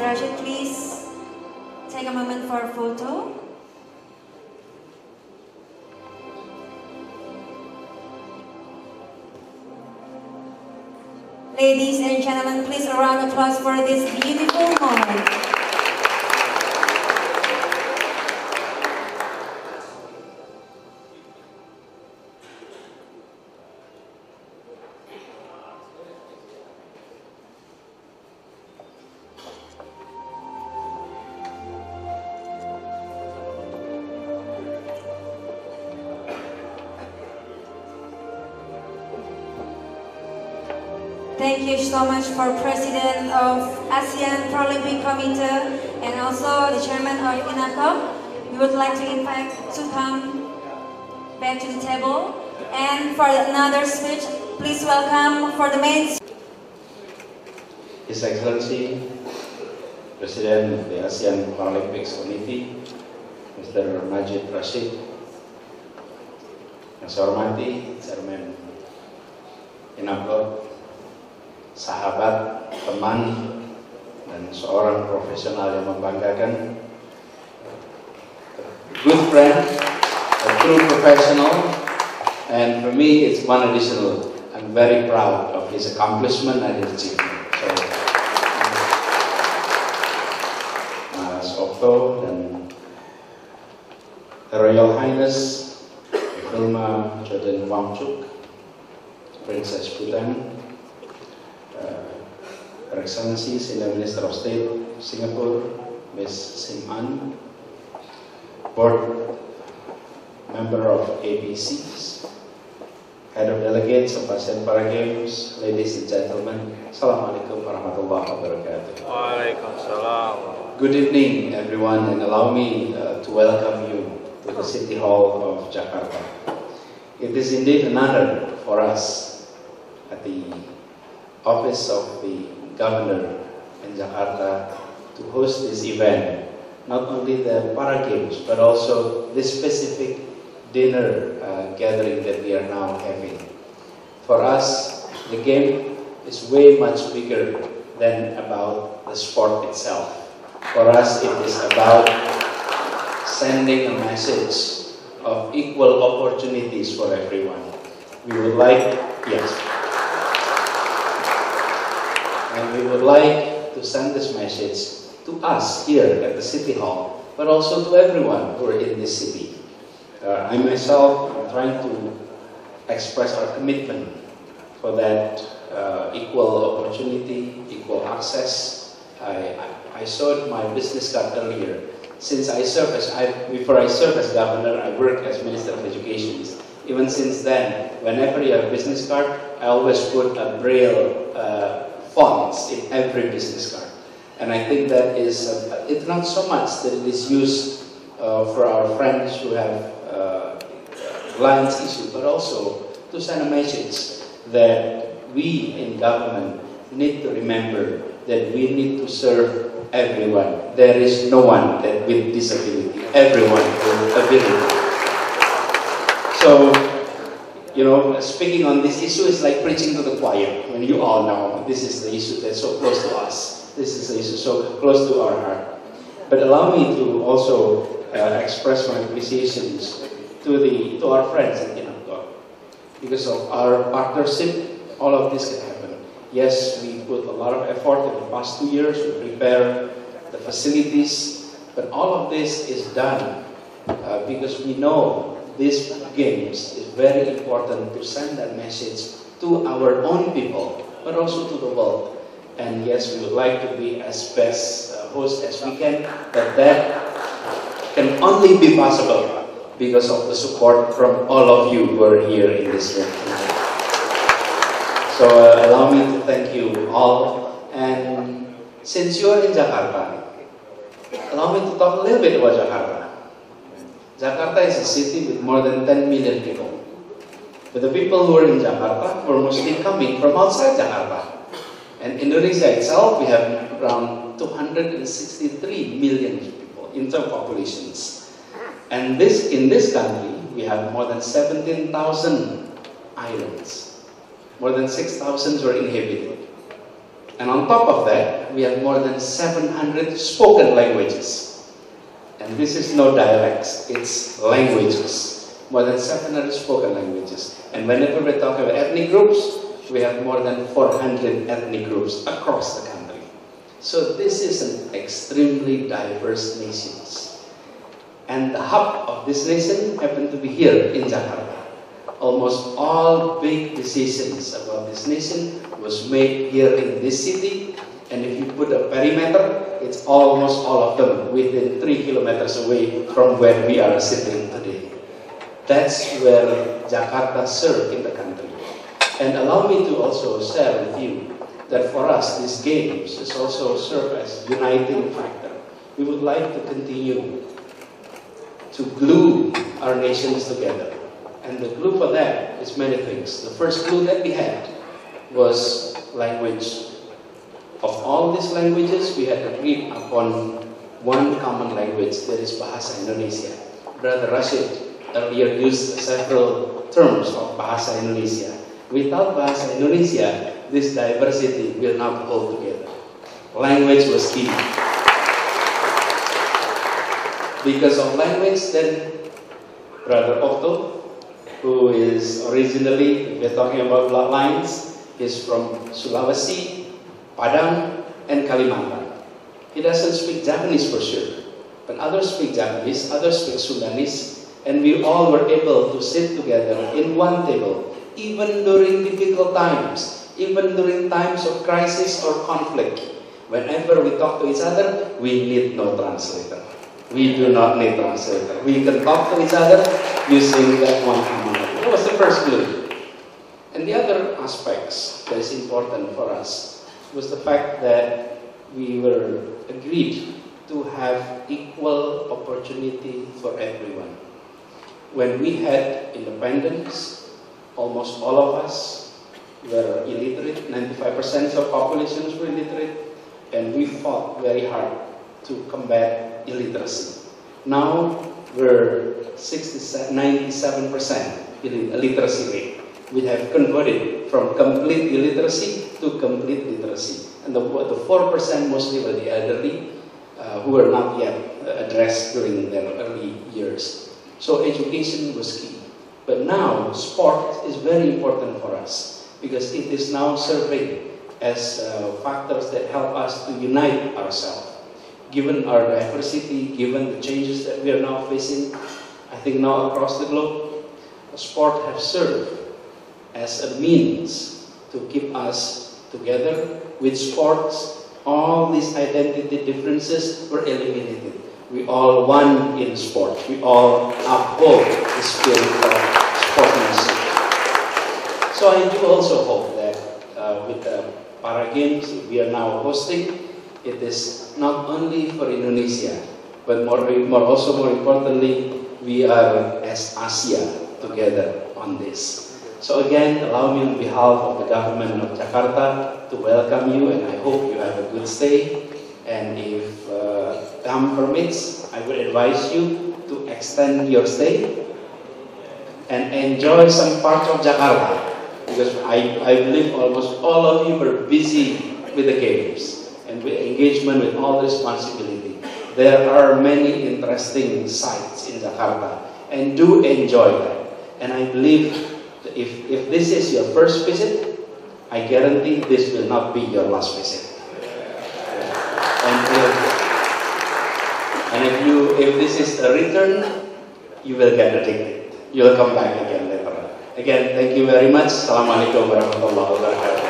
Rashid, please take a moment for a photo. Ladies and gentlemen, please a round of applause for this beautiful moment. Thank you so much for President of ASEAN Paralympic Committee and also the Chairman of INACOM. We would like to invite to come back to the table. And for another speech, please welcome for the main. His Excellency, President of the ASEAN Paralympics Committee, Mr. Najib Rashid, yang saya hormati Chairman INACOM, sahabat, teman, dan seorang profesional yang membanggakan, good friend, a true professional, and for me it's one additional. I'm very proud of his accomplishment and his achievement. So, Mas Okto dan Her Royal Highness Vilma Jordan Wangchuk, Princess Bhutan, Her Excellency Senior Minister of State Singapore, Ms. Sim An, Board Member of ABCs, Head of Delegates of ASEAN Para Games, ladies and gentlemen, Assalamualaikum warahmatullahi wabarakatuh. Waalaikumsalam. Good evening, everyone, and allow me to welcome you to the City Hall of Jakarta. It is indeed an honor for us at the Office of the Governor in Jakarta to host this event, not only the Para Games, but also this specific dinner gathering that we are now having. For us, the game is way much bigger than about the sport itself. For us, it is about sending a message of equal opportunities for everyone. We would like, yes, and we would like to send this message to us here at the City Hall, but also to everyone who are in this city. I myself am trying to express our commitment for that equal opportunity, equal access. I showed my business card earlier. Since before I served as governor, I worked as Minister of Education. Even since then, whenever you have a business card, I always put a Braille fonts in every business card. And I think that is, it's not so much that it is used for our friends who have blind issue, but also to send a message that we in government need to remember that we need to serve everyone. There is no one that with disability, everyone with ability. So, you know, speaking on this issue is like preaching to the choir. When you all know this is the issue that's so close to us. This is the issue so close to our heart. But allow me to also express my appreciations to our friends at INACOM. Because of our partnership, all of this can happen. Yes, we put a lot of effort in the past 2 years to prepare the facilities, but all of this is done because we know these games is very important to send that message to our own people, but also to the world. And yes, we would like to be as best host as we can, but that can only be possible because of the support from all of you who are here in this room tonight. So allow me to thank you all. And since you are in Jakarta, allow me to talk a little bit about Jakarta. Jakarta is a city with more than 10 million people. But the people who are in Jakarta are mostly coming from outside Jakarta. And Indonesia itself, we have around 263 million people in terms of populations. And in this country, we have more than 17,000 islands. More than 6,000 were inhabited. And on top of that, we have more than 700 spoken languages. And this is no dialects, it's languages. More than 700 spoken languages. And whenever we talk about ethnic groups, we have more than 400 ethnic groups across the country. So this is an extremely diverse nation. And the hub of this nation happened to be here in Jakarta. Almost all big decisions about this nation was made here in this city. And if you put a perimeter, it's almost all of them within 3 kilometers away from where we are sitting today. That's where Jakarta served in the country. And allow me to also share with you that for us, these games has also served as a uniting factor. We would like to continue to glue our nations together. And the glue for that is many things. The first glue that we had was language. Of all these languages, we had agreed upon one common language, that is Bahasa Indonesia. Brother Rashid earlier used several terms of Bahasa Indonesia. Without Bahasa Indonesia, this diversity will not hold together. Language was key. Because of language, then Brother Otto, who is originally, if we're talking about bloodlines, is from Sulawesi, Padang, and Kalimantan. He doesn't speak Japanese for sure, but others speak Japanese, others speak Sundanese, and we all were able to sit together in one table, even during difficult times, even during times of crisis or conflict. Whenever we talk to each other, we need no translator. We do not need translator. We can talk to each other using that one common language. That was the first glue. And the other aspects that is important for us was the fact that we were agreed to have equal opportunity for everyone. When we had independence, almost all of us were illiterate. 95% of populations were illiterate, and we fought very hard to combat illiteracy. Now we're 97% illiteracy rate. We have converted from complete illiteracy to complete literacy. And the 4% mostly were the elderly who were not yet addressed during their early years. So education was key. But now sport is very important for us because it is now serving as factors that help us to unite ourselves. Given our diversity, given the changes that we are now facing, I think now across the globe, sport has served as a means to keep us together. With sports, all these identity differences were eliminated. We all won in sport. We all uphold the spirit of sportsmanship. So I do also hope that with the Para Games we are now hosting, it is not only for Indonesia, but more importantly, we are as Asia together on this. So again, allow me on behalf of the government of Jakarta to welcome you, and I hope you have a good stay. And if time permits, I would advise you to extend your stay and enjoy some parts of Jakarta, because I believe almost all of you were busy with the games and with engagement with all responsibility. There are many interesting sites in Jakarta, and do enjoy them. And I believe that if this is your first visit, I guarantee this will not be your last visit. And if this is a return, you will get addicted. You will come back again later on. Again, thank you very much. Assalamualaikum warahmatullahi wabarakatuh.